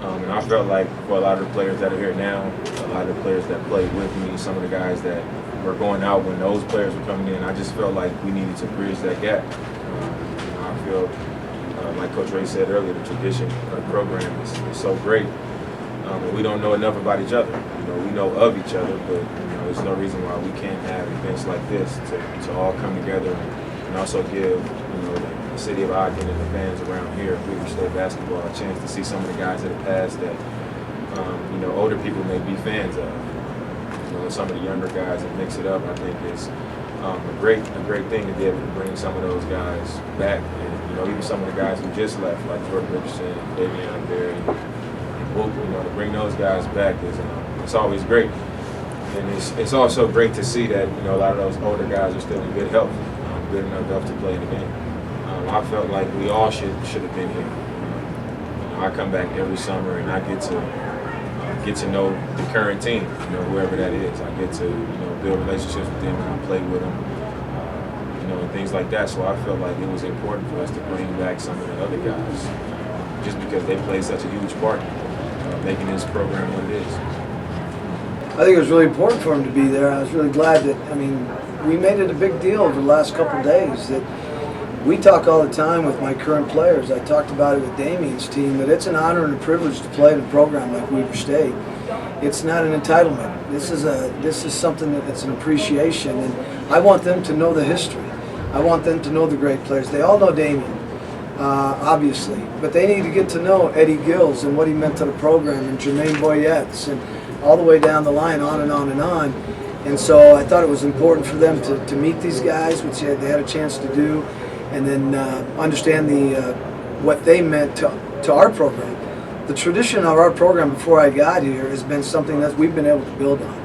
And I felt like for a lot of the players that are here now, a lot of the players that played with me, some of the guys that were going out when those players were coming in, I just felt like we needed to bridge that gap. I feel, like Coach Ray said earlier, the tradition of the program is so great. And we don't know enough about each other. We know of each other, but there's no reason why we can't have events like this to all come together and also give the city of Ogden and the fans around here, Weaver State basketball, a chance to see some of the guys that have passed that older people may be fans of. Some of the younger guys and mix it up. I think is a great thing to be able to bring some of those guys back, and even some of the guys who just left, like Jordan Richardson, Damian Lillard, and Whoop, to bring those guys back is it's always great. And it's also great to see that a lot of those older guys are still in good health, good enough to play in the game. I felt like we all should have been here. I come back every summer and I get to know the current team, whoever that is. I get to build relationships with them and I play with them, and things like that. So I felt like it was important for us to bring back some of the other guys, just because they played such a huge part making this program what it is. I think it was really important for him to be there. I was really glad that, we made it a big deal over the last couple of days that we talk all the time with my current players. I talked about it with Damian's team, that it's an honor and a privilege to play in a program like Weaver State. It's not an entitlement. This is something that's an appreciation, and I want them to know the history. I want them to know the great players. They all know Damian, obviously, but they need to get to know Eddie Gills and what he meant to the program, and Jermaine Boyette's, and all the way down the line, on and on and on. And so I thought it was important for them to meet these guys, which they had a chance to do, and then understand what they meant to our program. The tradition of our program before I got here has been something that we've been able to build on.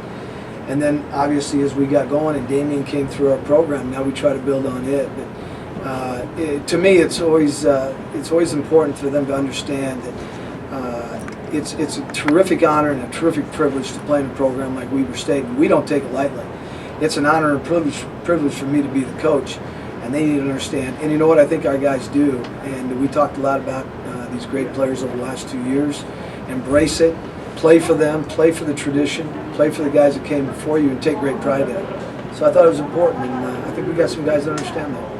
And then obviously as we got going and Damian came through our program, now we try to build on it. But to me, it's always important for them to understand that it's a terrific honor and a terrific privilege to play in a program like Weaver State. We don't take it lightly. It's an honor and privilege for me to be the coach. And they need to understand. And you know what I think our guys do, and we talked a lot about these great players over the last 2 years. Embrace it, play for them, play for the tradition, play for the guys that came before you, and take great pride in it. So I thought it was important, and I think we got some guys that understand that.